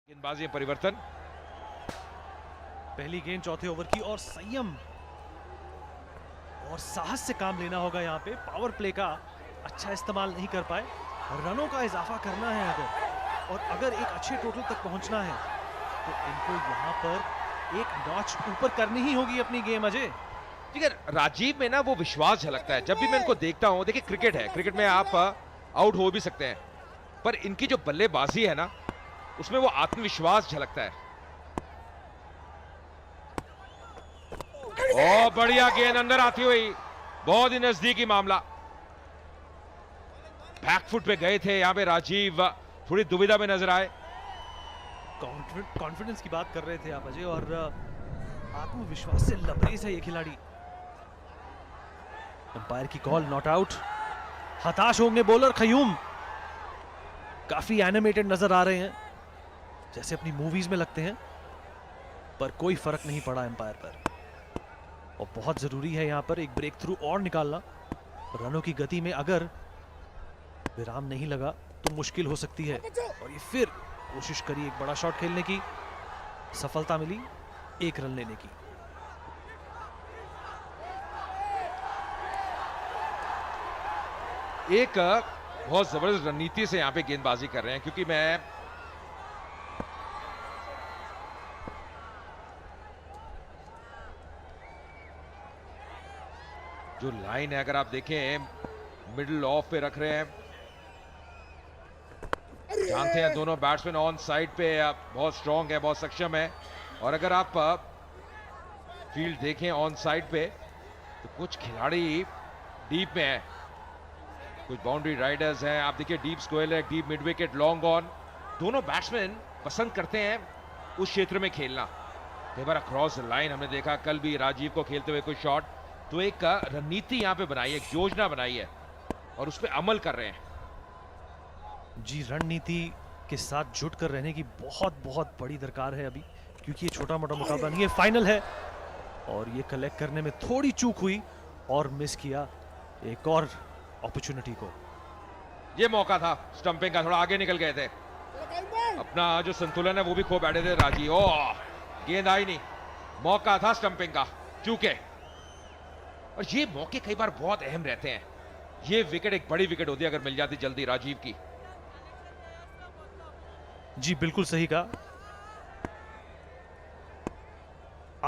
गेंदबाजी में परिवर्तन। पहली गेंद चौथे ओवर की और संयम और साहस से काम लेना होगा यहाँ पे। पावर प्ले का अच्छा इस्तेमाल नहीं कर पाए। रनों का इजाफा करना है अगर एक अच्छे टोटल तक पहुंचना है तो इनको यहाँ पर एक नॉच ऊपर करनी ही होगी अपनी गेम। अजय ठीक है, राजीव में ना वो विश्वास झलकता है जब भी मैं इनको देखता हूं। देखिए क्रिकेट है, क्रिकेट में आप आउट हो भी सकते हैं, पर इनकी जो बल्लेबाजी है ना उसमें वो आत्मविश्वास झलकता है। ओ बढ़िया गेंद अंदर आती हुई, बहुत ही नजदीकी मामला। बैकफुट पे गए थे यहाँ पे राजीव, थोड़ी दुविधा में नजर आए। कॉन्फिडेंस की बात कर रहे थे आप अजय, और आत्मविश्वास से लबरेज है ये खिलाड़ी। अंपायर की कॉल नॉट आउट। हताश होंगे बॉलर खयूम, काफी एनिमेटेड नजर आ रहे हैं जैसे अपनी मूवीज में लगते हैं, पर कोई फर्क नहीं पड़ा एम्पायर पर। और बहुत जरूरी है यहां पर एक ब्रेक थ्रू और निकालना। रनों की गति में अगर विराम नहीं लगा तो मुश्किल हो सकती है। और ये फिर कोशिश करी एक बड़ा शॉट खेलने की, सफलता मिली 1 रन लेने की। एक बहुत जबरदस्त रणनीति से यहां पे गेंदबाजी कर रहे हैं, क्योंकि मैं जो लाइन है अगर आप देखें मिडिल ऑफ पे रख रहे हैं। जानते हैं दोनों बैट्समैन ऑन साइड पे बहुत स्ट्रांग है, बहुत सक्षम है। और अगर आप फील्ड देखें ऑन साइड पे तो कुछ खिलाड़ी डीप में है, कुछ बाउंड्री राइडर्स हैं। आप देखिए डीप स्क्वेयर है, deep mid wicket, long on. दोनों बैट्समैन पसंद करते हैं उस क्षेत्र में खेलना। कई बार अक्रॉस लाइन हमने देखा, कल भी राजीव को खेलते हुए कुछ शॉट। तो एक रणनीति यहां पे बनाई है, एक योजना बनाई है और उस पर अमल कर रहे हैं। जी, रणनीति के साथ जुट कर रहने की बहुत बहुत बड़ी दरकार है अभी, क्योंकि ये छोटा मोटा मुकाबला नहीं है, फाइनल है। और ये कलेक्ट करने में थोड़ी चूक हुई और मिस किया एक और अपॉर्चुनिटी को। ये मौका था स्टंपिंग का, थोड़ा आगे निकल गए थे, अपना जो संतुलन है वो भी खो बैठे थे राजीव। ओह, गेंद आई नहीं, मौका था स्टंपिंग का, चूके। और ये मौके कई बार बहुत अहम रहते हैं। ये विकेट एक बड़ी विकेट होती है अगर मिल जाती जल्दी राजीव की। जी बिल्कुल सही कहा।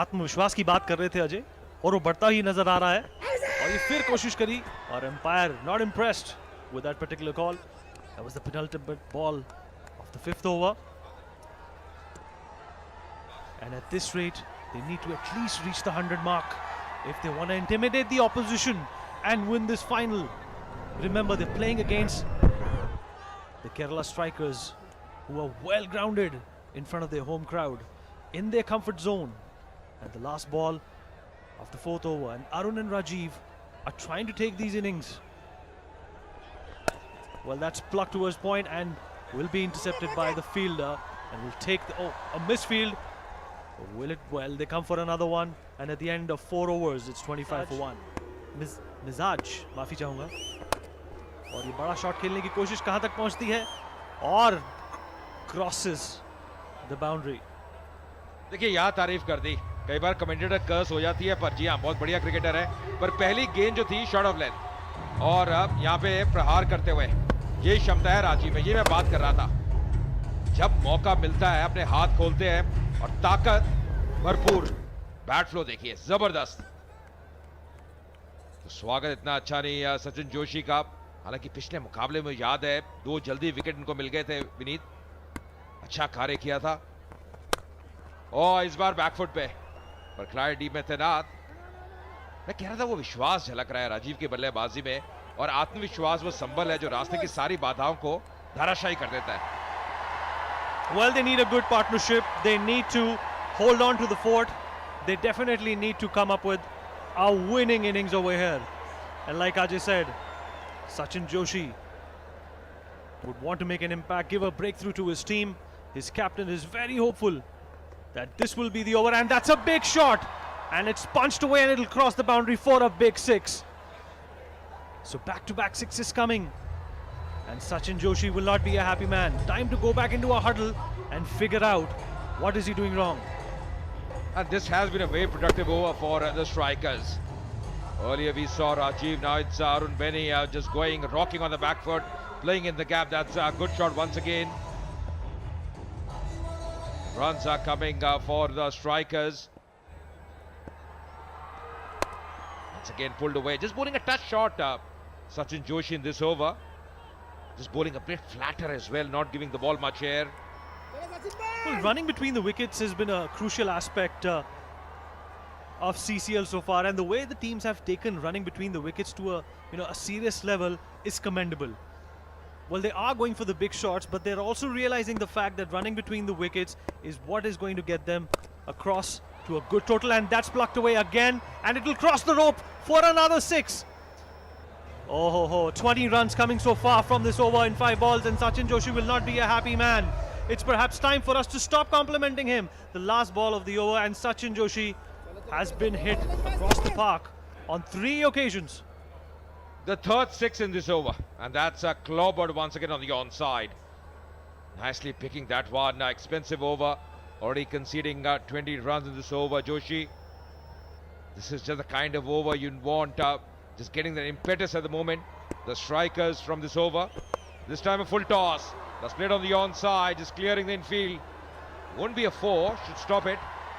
आत्मविश्वास की बात कर रहे थे अजय, और वो बढ़ता ही नजर आ रहा है। और ये फिर कोशिश करी और umpire not impressed with that particular call. That was the penalty ball of the 5th over. And at this rate they need to at least reach the 100 mark if they want to intimidate the opposition and win this final. Remember, they're playing against the Kerala strikers, who are well grounded in front of their home crowd, in their comfort zone. And the last ball of the 4th over, and Arun and Rajiv are trying to take these innings. Well, that's plucked towards point and will be intercepted by the fielder, and will take the a misfield. Will it? Well, they come for another one, and at the end of 4 overs, it's 25 for 1. मिजाज माफी चाहूंगा। और ये बड़ा shot खेलने की कोशिश कहां तक पहुंचती है, और क्रॉसेस द बाउंड्री। देखिए यहाँ तारीफ कर दी, कई बार कमेंटेटर कर्स हो जाती है, पर जी हाँ बहुत बढ़िया क्रिकेटर है। पर पहली गेंद जो थी शॉर्ट ऑफ लेंथ, और अब यहाँ पे प्रहार करते हुए ये क्षमता है राजीव में। ये मैं बात कर रहा था, जब मौका मिलता है अपने हाथ खोलते हैं, और ताकत भरपूर। बैट फ्लो देखिए जबरदस्त। तो स्वागत इतना अच्छा नहीं सचिन जोशी का, हालांकि पिछले मुकाबले में याद है 2 जल्दी विकेट इनको मिल गए थे। विनीत अच्छा कार्य किया था, और इस बार बैकफुट पे, पर खिलाड़ी डीप में तैनात। मैं कह रहा था वो विश्वास झलक रहा है राजीव की बल्लेबाजी में, और आत्मविश्वास वो संबल है जो रास्ते की सारी बाधाओं को धाराशायी कर देता है। Well, they need a good partnership. They need to hold on to the fort. They definitely need to come up with a winning innings over here. And like Ajay said, Sachin Joshi would want to make an impact, give a breakthrough to his team. His captain is very hopeful that this will be the over, and that's a big shot. And it's punched away, and it'll cross the boundary for a big 6. So back-to-back sixes coming. And Sachin Joshi will not be a happy man. Time to go back into a huddle and figure out what is he doing wrong. And this has been a very productive over for the strikers. Earlier we saw Rajiv, now it's Arun Beni just going, rocking on the back foot, playing in the gap. That's a good shot once again. Runs are coming for the strikers. Once again pulled away, just bowling a touch short, Sachin Joshi in this over. Just bowling a bit flatter as well, not giving the ball much air. Well, running between the wickets has been a crucial aspect of CCL so far, and the way the teams have taken running between the wickets to a serious level is commendable. Well, they are going for the big shots, but they're also realizing the fact that running between the wickets is what is going to get them across to a good total, and that's plucked away again, and it will cross the rope for another 6. Oh ho ho, 20 runs coming so far from this over in 5 balls, and Sachin Joshi will not be a happy man. It's perhaps time for us to stop complimenting him. The last ball of the over, and Sachin Joshi has been hit across the park on 3 occasions. The third 6 in this over, and that's a clobbered once again on the onside. Nicely picking that one, expensive over, already conceding 20 runs in this over. Joshi, this is just the kind of over you want, just getting the impetus at the moment. The strikers from this over, this time a full toss, that's played on the onside, just clearing the infield. Won't be a 4, should stop it.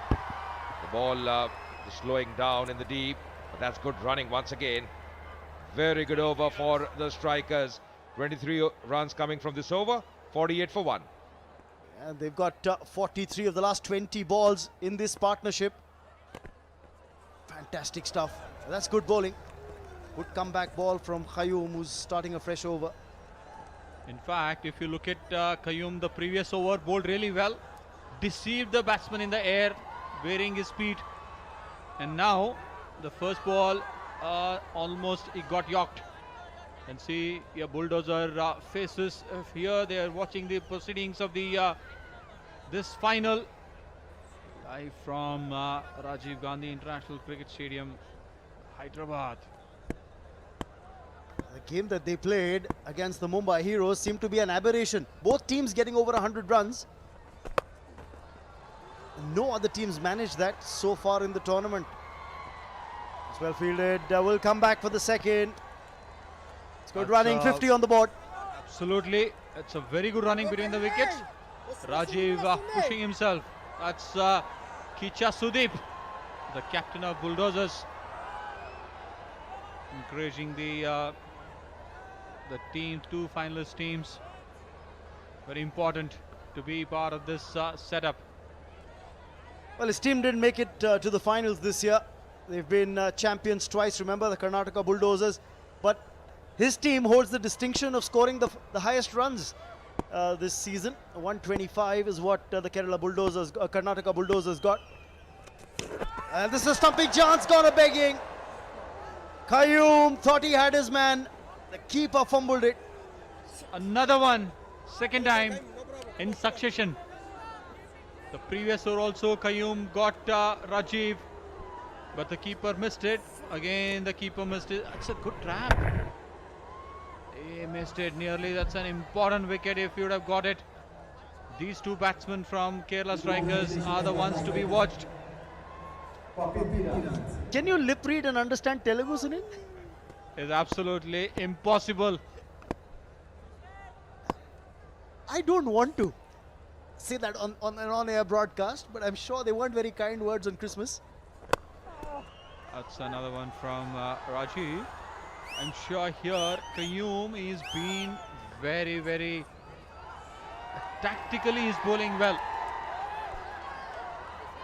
The ball just slowing down in the deep, but that's good running once again. Very good over for the strikers. 23 runs coming from this over, 48 for 1. And they've got 43 of the last 20 balls in this partnership. Fantastic stuff. That's good bowling. Good comeback ball from Qayyum, who's starting a fresh over. In fact, if you look at Qayyum, the previous over bowled really well, deceived the batsman in the air, varying his speed, and now the first ball almost it got yorked. And see your bulldozer faces here. They are watching the proceedings of the this final live from Rajiv Gandhi International Cricket Stadium, Hyderabad. The game that they played against the Mumbai Heroes seemed to be an aberration. Both teams getting over 100 runs. No other teams managed that so far in the tournament. It's well fielded. Will come back for the second. It's good running, 50 on the board. Absolutely, it's a very good running between the wickets. Rajiv pushing himself. That's Kicha Sudeep, the captain of Bulldozers, encouraging the team, 2 finalist teams. Very important to be part of this setup. Well, his team didn't make it to the finals this year. They've been champions twice, remember, the Karnataka Bulldozers. But his team holds the distinction of scoring the highest runs this season. 125 is what the Kerala Bulldozers, Karnataka Bulldozers got. And this is a stumping chance, gone a begging. Qayyum thought he had his man. The keeper fumbled it. Another one, second time in succession. The previous over also Qayyum got Rajiv, but the keeper missed it. Again the keeper missed it. That's a good trap. He missed it nearly. That's an important wicket if you would have got it. These 2 batsmen from Kerala Strikers are the ones to be watched. Can you lip read and understand Telugu, Sunil? It's absolutely impossible. I don't want to say that on an on-air broadcast, but I'm sure they weren't very kind words on Christmas. That's another one from Rajiv. I'm sure here Qayyum is being very, very tactically he's bowling well.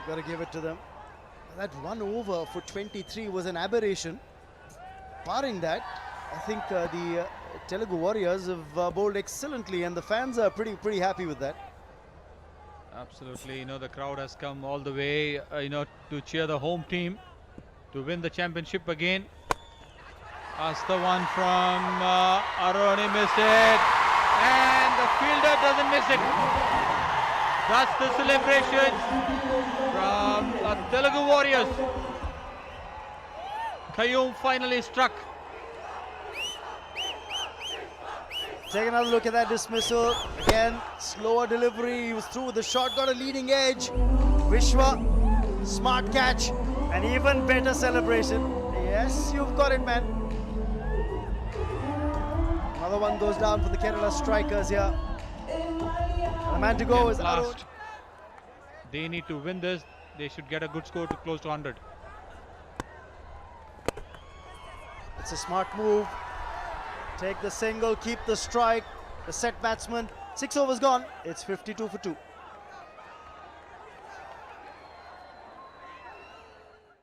Got to give it to them. That 1 over for 23 was an aberration. Barring that, I think the Telugu Warriors have bowled excellently, and the fans are pretty happy with that. Absolutely, the crowd has come all the way, to cheer the home team to win the championship again. That's the one from Arun. He missed it, and the fielder doesn't miss it. That's the celebration from Telugu Warriors. Qayyum finally struck. take another look at that dismissal. Again, slower delivery. He was through with the shot, got a leading edge. Vishwa, smart catch, and even better celebration. Yes, you've got it, man. Another one goes down for the Kerala strikers here. And the man to go is Arun. Last. They need to win this. They should get a good score to close to 100. It's a smart move. Take the single, keep the strike. The set batsman. 6 overs gone. It's 52 for 2.